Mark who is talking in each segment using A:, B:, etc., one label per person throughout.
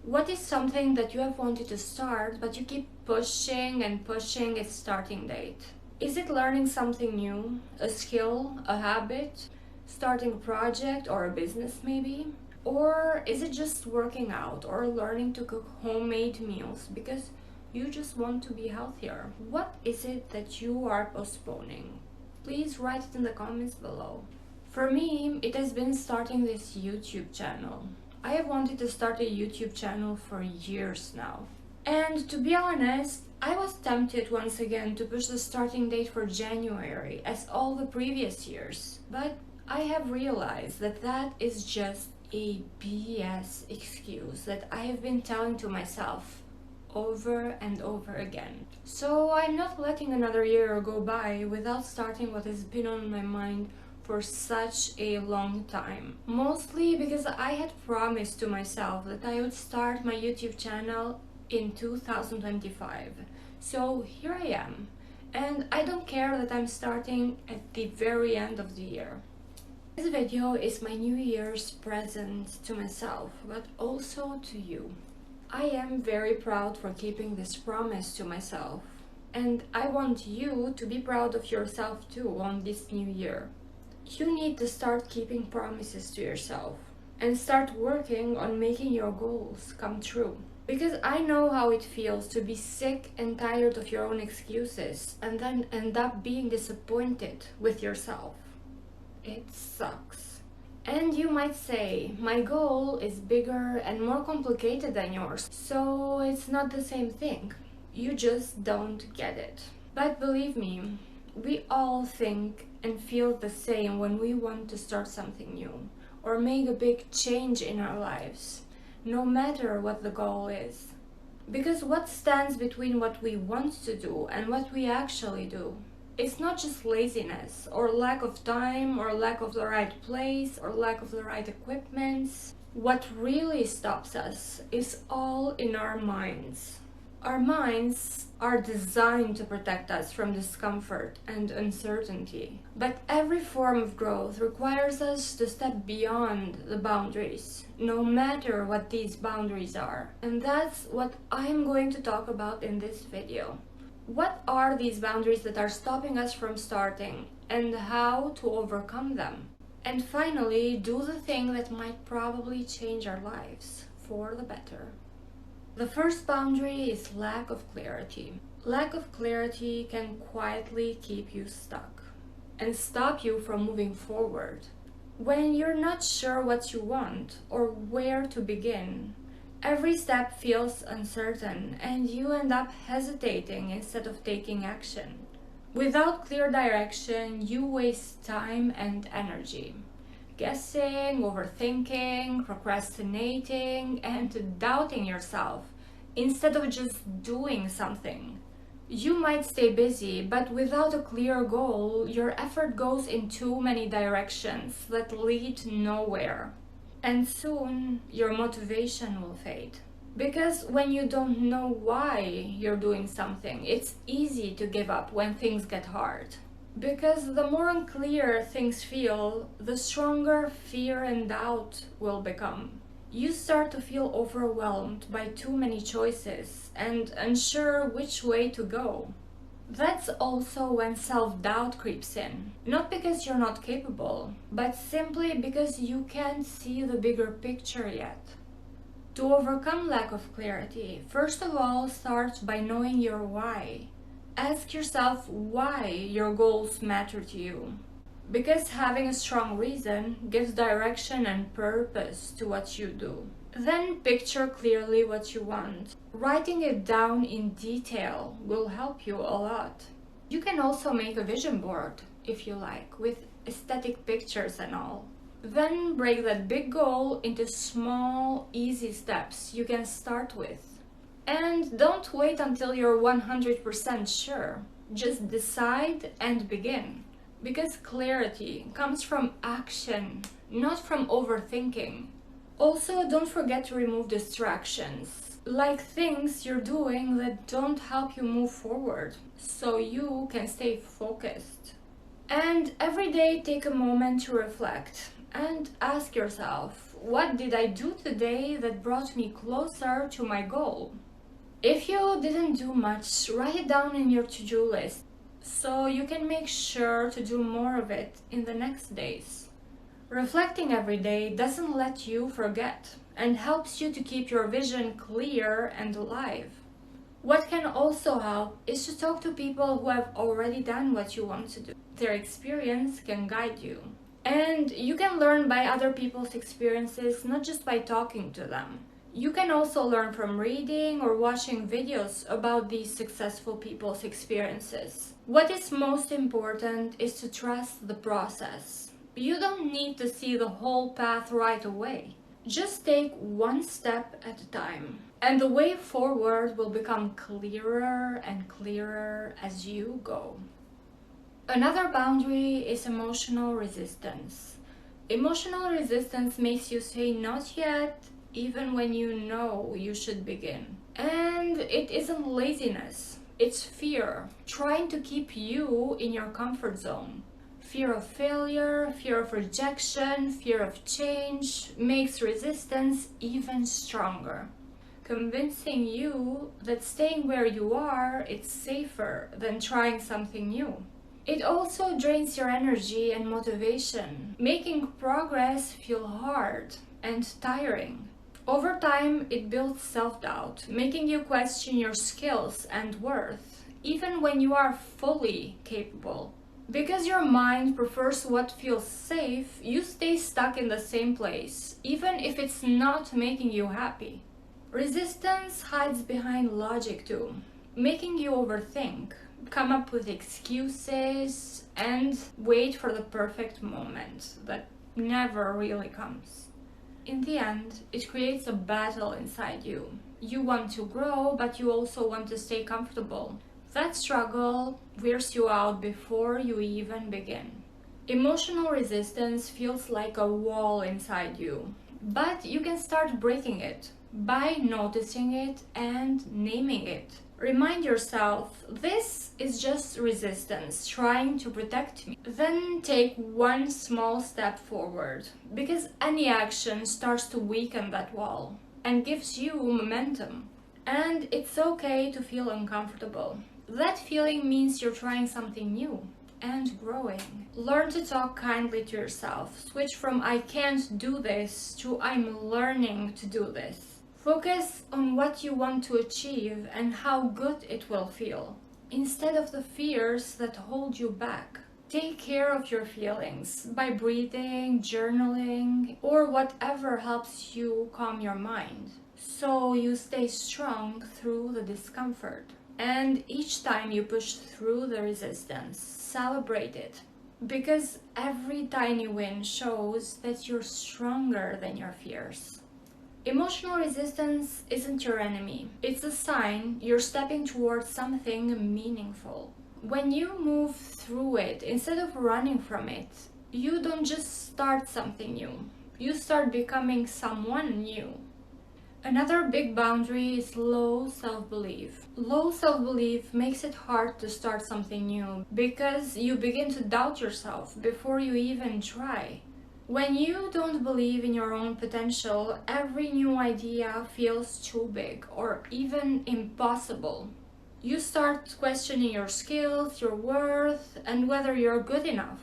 A: What is something that you have wanted to start, but you keep pushing and pushing its starting date? Is it learning something new, a skill, a habit, starting a project or a business maybe? Or is it just working out or learning to cook homemade meals because you just want to be healthier? What is it that you are postponing? Please write it in the comments below. For me, it has been starting this YouTube channel. I have wanted to start a YouTube channel for years now. And to be honest, I was tempted once again to push the starting date for January as all the previous years. But I have realized that that is just a BS excuse that I have been telling to myself over and over again. So I'm not letting another year go by without starting what has been on my mind for such a long time. Mostly because I had promised to myself that I would start my YouTube channel in 2025. So here I am. And I don't care that I'm starting at the very end of the year. This video is my New Year's present to myself, but also to you. I am very proud for keeping this promise to myself. And I want you to be proud of yourself too on this new year. You need to start keeping promises to yourself and start working on making your goals come true. Because I know how it feels to be sick and tired of your own excuses and then end up being disappointed with yourself. It sucks. And you might say, my goal is bigger and more complicated than yours, so it's not the same thing. You just don't get it. But believe me, we all think and feel the same when we want to start something new or make a big change in our lives, no matter what the goal is. Because what stands between what we want to do and what we actually do? It's not just laziness or lack of time or lack of the right place or lack of the right equipment. What really stops us is all in our minds. Our minds are designed to protect us from discomfort and uncertainty. But every form of growth requires us to step beyond the boundaries, no matter what these boundaries are. And that's what I'm going to talk about in this video. What are these boundaries that are stopping us from starting and how to overcome them? And finally, do the thing that might probably change our lives for the better. The first boundary is lack of clarity. Lack of clarity can quietly keep you stuck and stop you from moving forward. When you're not sure what you want or where to begin, every step feels uncertain and you end up hesitating instead of taking action. Without clear direction, you waste time and energy, guessing, overthinking, procrastinating, and doubting yourself instead of just doing something. You might stay busy, but without a clear goal, your effort goes in too many directions that lead nowhere. And soon, your motivation will fade. Because when you don't know why you're doing something, it's easy to give up when things get hard. Because the more unclear things feel, the stronger fear and doubt will become. You start to feel overwhelmed by too many choices and unsure which way to go. That's also when self-doubt creeps in. Not because you're not capable, but simply because you can't see the bigger picture yet. To overcome lack of clarity, first of all, start by knowing your why. Ask yourself why your goals matter to you. Because having a strong reason gives direction and purpose to what you do. Then picture clearly what you want. Writing it down in detail will help you a lot. You can also make a vision board, if you like, with aesthetic pictures and all. Then break that big goal into small, easy steps you can start with. And don't wait until you're 100% sure. Just decide and begin. Because clarity comes from action, not from overthinking. Also, don't forget to remove distractions, like things you're doing that don't help you move forward, so you can stay focused. And every day take a moment to reflect and ask yourself, what did I do today that brought me closer to my goal? If you didn't do much, write it down in your to-do list so you can make sure to do more of it in the next days. Reflecting every day doesn't let you forget and helps you to keep your vision clear and alive. What can also help is to talk to people who have already done what you want to do. Their experience can guide you. And you can learn by other people's experiences, not just by talking to them. You can also learn from reading or watching videos about these successful people's experiences. What is most important is to trust the process. You don't need to see the whole path right away. Just take one step at a time, and the way forward will become clearer and clearer as you go. Another boundary is emotional resistance. Emotional resistance makes you say not yet, even when you know you should begin. And it isn't laziness, it's fear, trying to keep you in your comfort zone. Fear of failure, fear of rejection, fear of change makes resistance even stronger, convincing you that staying where you are is safer than trying something new. It also drains your energy and motivation, making progress feel hard and tiring. Over time, it builds self-doubt, making you question your skills and worth, even when you are fully capable. Because your mind prefers what feels safe, you stay stuck in the same place, even if it's not making you happy. Resistance hides behind logic too, making you overthink, come up with excuses, and wait for the perfect moment that never really comes. In the end, it creates a battle inside you. You want to grow, but you also want to stay comfortable. That struggle wears you out before you even begin. Emotional resistance feels like a wall inside you, but you can start breaking it by noticing it and naming it. Remind yourself, this is just resistance trying to protect me. Then take one small step forward, because any action starts to weaken that wall and gives you momentum. And it's okay to feel uncomfortable. That feeling means you're trying something new and growing. Learn to talk kindly to yourself. Switch from I can't do this to I'm learning to do this. Focus on what you want to achieve and how good it will feel, instead of the fears that hold you back. Take care of your feelings by breathing, journaling, or whatever helps you calm your mind, so you stay strong through the discomfort. And each time you push through the resistance, celebrate it, because every tiny win shows that you're stronger than your fears. Emotional resistance isn't your enemy. It's a sign you're stepping towards something meaningful. When you move through it instead of running from it, you don't just start something new. You start becoming someone new. Another big boundary is low self-belief. Low self-belief makes it hard to start something new because you begin to doubt yourself before you even try. When you don't believe in your own potential, every new idea feels too big or even impossible. You start questioning your skills, your worth, and whether you're good enough.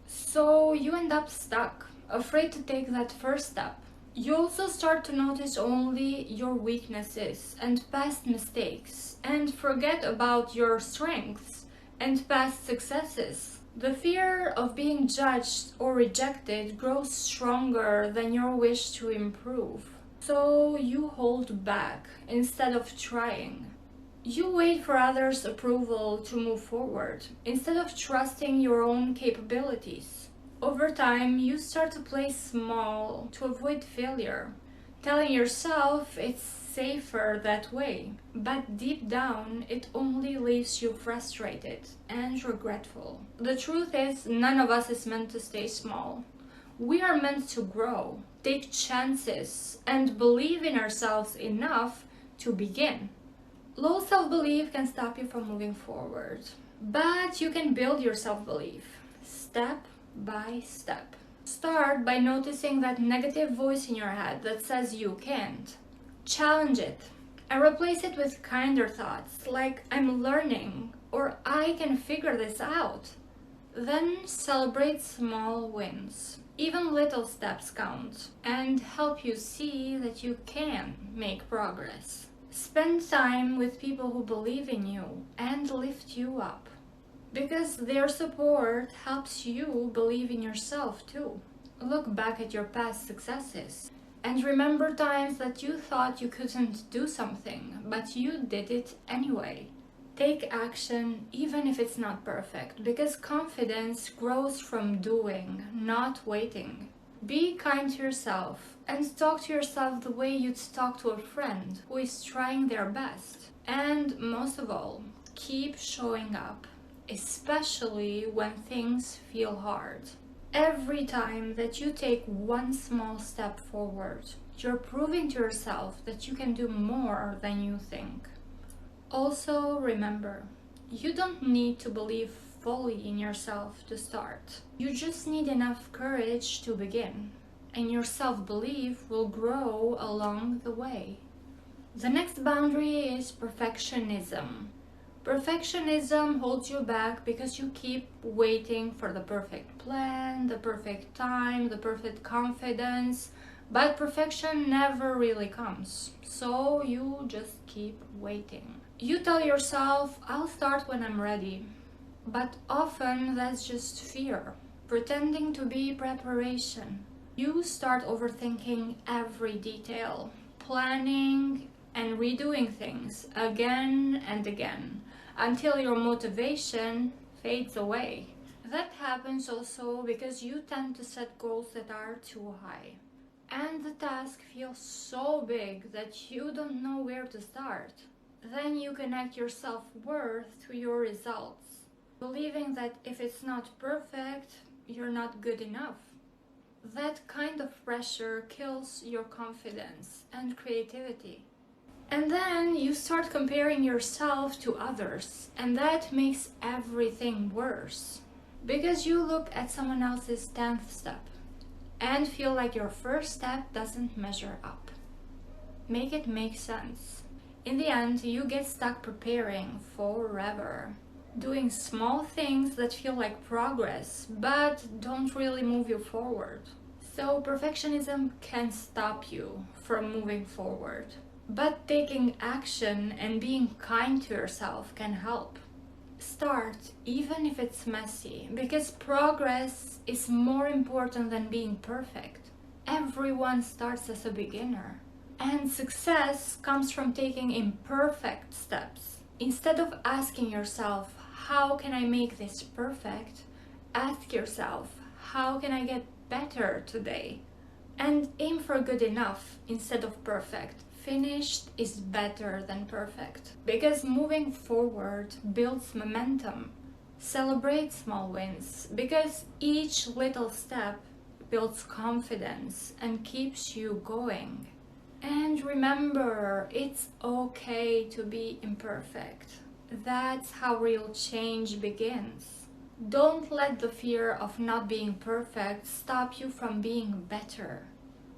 A: So you end up stuck, afraid to take that first step. You also start to notice only your weaknesses and past mistakes, and forget about your strengths and past successes. The fear of being judged or rejected grows stronger than your wish to improve. So you hold back instead of trying. You wait for others' approval to move forward instead of trusting your own capabilities. Over time, you start to play small to avoid failure, telling yourself it's safer that way. But deep down, it only leaves you frustrated and regretful. The truth is, none of us is meant to stay small. We are meant to grow, take chances, and believe in ourselves enough to begin. Low self-belief can stop you from moving forward, but you can build your self-belief step by step. Start by noticing that negative voice in your head that says you can't. Challenge it and replace it with kinder thoughts like I'm learning or I can figure this out. Then celebrate small wins. Even little steps count and help you see that you can make progress. Spend time with people who believe in you and lift you up, because their support helps you believe in yourself too. Look back at your past successes and remember times that you thought you couldn't do something, but you did it anyway. Take action even if it's not perfect, because confidence grows from doing, not waiting. Be kind to yourself and talk to yourself the way you'd talk to a friend who is trying their best. And most of all, keep showing up, especially when things feel hard. Every time that you take one small step forward, you're proving to yourself that you can do more than you think. Also, remember, you don't need to believe fully in yourself to start. You just need enough courage to begin, and your self-belief will grow along the way. The next boundary is perfectionism. Perfectionism holds you back because you keep waiting for the perfect plan, the perfect time, the perfect confidence, but perfection never really comes, so you just keep waiting. You tell yourself, I'll start when I'm ready, but often that's just fear, pretending to be preparation. You start overthinking every detail, planning and redoing things again and again, until your motivation fades away. That happens also because you tend to set goals that are too high. And the task feels so big that you don't know where to start. Then you connect your self-worth to your results, believing that if it's not perfect, you're not good enough. That kind of pressure kills your confidence and creativity. And then you start comparing yourself to others, and that makes everything worse. Because you look at someone else's 10th step and feel like your first step doesn't measure up. Make it make sense. In the end, you get stuck preparing forever, doing small things that feel like progress, but don't really move you forward. So perfectionism can stop you from moving forward. But taking action and being kind to yourself can help. Start, even if it's messy, because progress is more important than being perfect. Everyone starts as a beginner. And success comes from taking imperfect steps. Instead of asking yourself, how can I make this perfect? Ask yourself, how can I get better today? And aim for good enough instead of perfect. Finished is better than perfect, because moving forward builds momentum. Celebrate small wins, because each little step builds confidence and keeps you going. And remember, it's okay to be imperfect. That's how real change begins. Don't let the fear of not being perfect stop you from being better.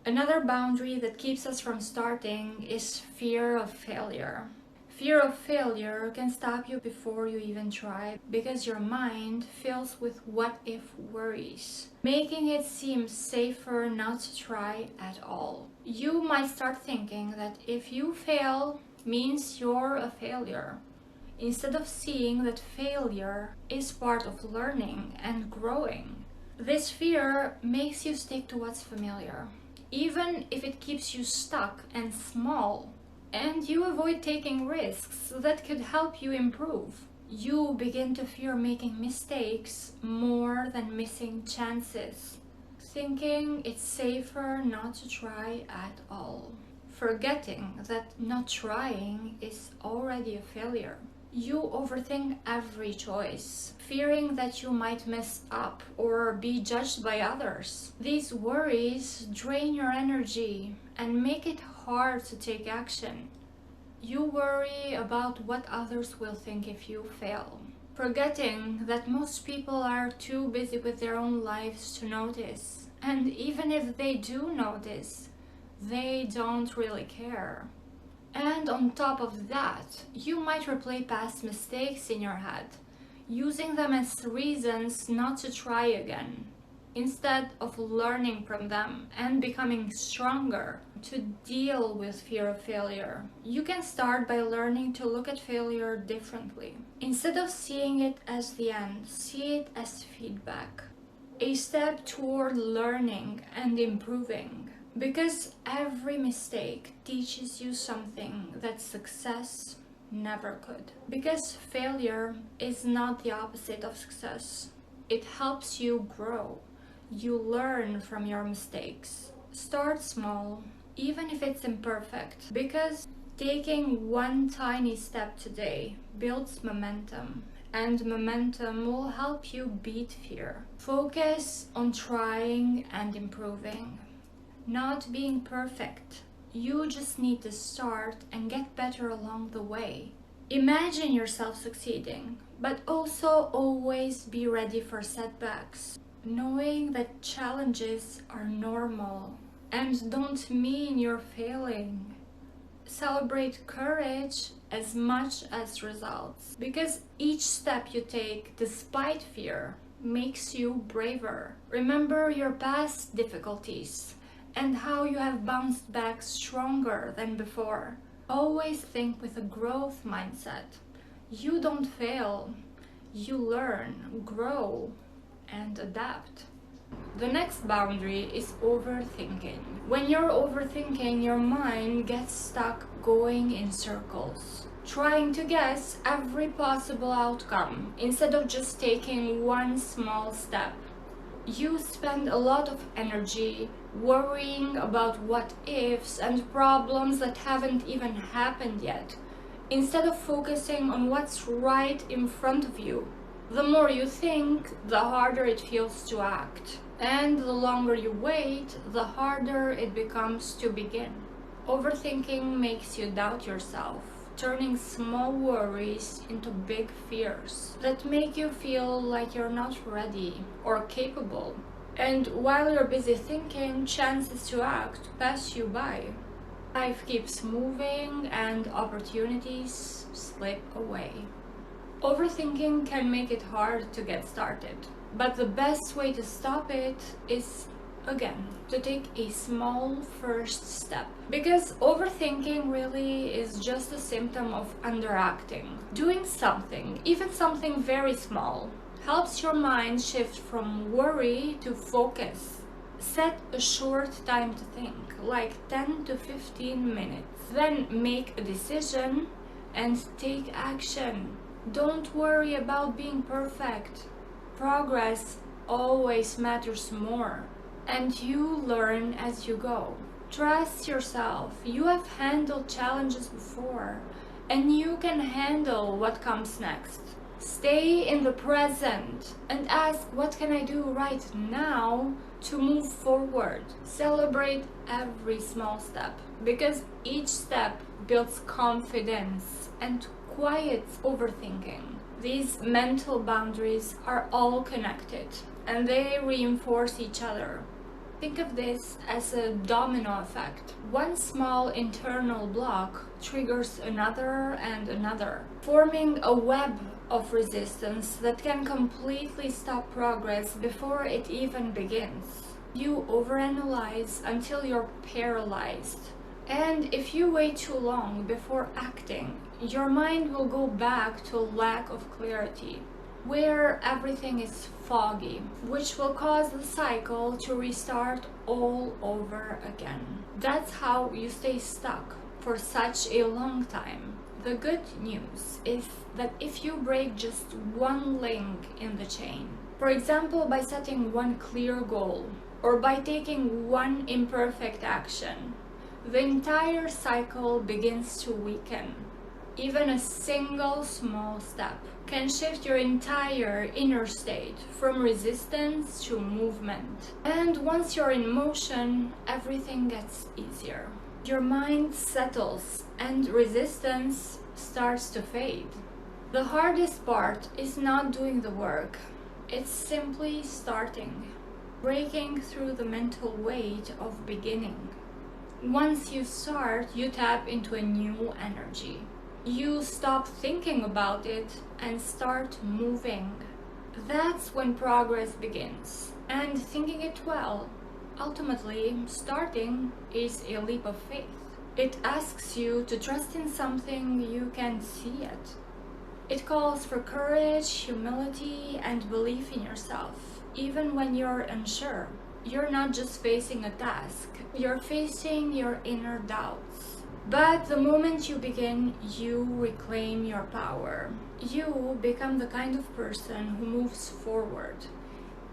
A: Another boundary that keeps us from starting is fear of failure. Fear of failure can stop you before you even try, because your mind fills with what-if worries, making it seem safer not to try at all. You might start thinking that if you fail means you're a failure, instead of seeing that failure is part of learning and growing. This fear makes you stick to what's familiar, even if it keeps you stuck and small, and you avoid taking risks that could help you improve. You begin to fear making mistakes more than missing chances, thinking it's safer not to try at all, forgetting that not trying is already a failure. You overthink every choice, fearing that you might mess up or be judged by others. These worries drain your energy and make it hard to take action. You worry about what others will think if you fail, forgetting that most people are too busy with their own lives to notice. And even if they do notice, they don't really care. And on top of that, you might replay past mistakes in your head, using them as reasons not to try again, instead of learning from them and becoming stronger to deal with fear of failure. You can start by learning to look at failure differently. Instead of seeing it as the end, see it as feedback, a step toward learning and improving. Because every mistake teaches you something that success never could. Because failure is not the opposite of success. It helps you grow. You learn from your mistakes. Start small, even if it's imperfect, because taking one tiny step today builds momentum, and momentum will help you beat fear. Focus on trying and improving, not being perfect. You just need to start and get better along the way. Imagine yourself succeeding, but also always be ready for setbacks, knowing that challenges are normal and don't mean you're failing. Celebrate courage as much as results, because each step you take despite fear makes you braver. Remember your past difficulties and how you have bounced back stronger than before. Always think with a growth mindset. You don't fail, you learn, grow, and adapt. The next boundary is overthinking. When you're overthinking, your mind gets stuck going in circles, trying to guess every possible outcome instead of just taking one small step. You spend a lot of energy worrying about what ifs and problems that haven't even happened yet, instead of focusing on what's right in front of you. The more you think, the harder it feels to act. And the longer you wait, the harder it becomes to begin. Overthinking makes you doubt yourself, turning small worries into big fears that make you feel like you're not ready or capable. And while you're busy thinking, chances to act pass you by. Life keeps moving and opportunities slip away. Overthinking can make it hard to get started, but the best way to stop it is, again, to take a small first step. Because overthinking really is just a symptom of underacting. Doing something, even something very small, helps your mind shift from worry to focus. Set a short time to think, like 10 to 15 minutes. Then make a decision and take action. Don't worry about being perfect. Progress always matters more, and you learn as you go. Trust yourself. You have handled challenges before, and you can handle what comes next. Stay in the present and ask, what can I do right now to move forward? Celebrate every small step, because each step builds confidence and quiets overthinking. These mental boundaries are all connected and they reinforce each other. Think of this as a domino effect. One small internal block triggers another and another, forming a web of resistance that can completely stop progress before it even begins. You overanalyze until you're paralyzed. And if you wait too long before acting, your mind will go back to a lack of clarity, where everything is foggy, which will cause the cycle to restart all over again. That's how you stay stuck for such a long time. The good news is that if you break just one link in the chain, for example by setting one clear goal or by taking one imperfect action, the entire cycle begins to weaken. Even a single small step can shift your entire inner state from resistance to movement. And once you're in motion, everything gets easier. Your mind settles and resistance starts to fade. The hardest part is not doing the work, it's simply starting. breaking through the mental weight of beginning. Once you start, you tap into a new energy. You stop thinking about it and start moving. That's when progress begins. And thinking it well, ultimately, starting is a leap of faith. It asks you to trust in something you can't see yet. It calls for courage, humility, and belief in yourself, even when you're unsure. You're not just facing a task, you're facing your inner doubts. But the moment you begin, you reclaim your power. You become the kind of person who moves forward,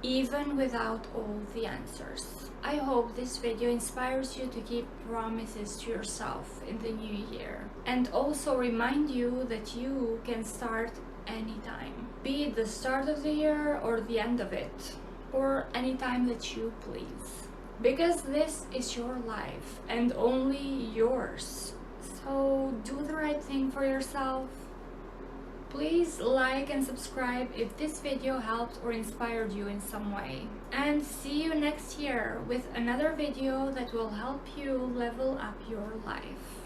A: even without all the answers. I hope this video inspires you to keep promises to yourself in the new year, and also remind you that you can start anytime, be it the start of the year or the end of it, or any time that you please. Because this is your life and only yours. So do the right thing for yourself. Please like and subscribe if this video helped or inspired you in some way. And see you next year with another video that will help you level up your life.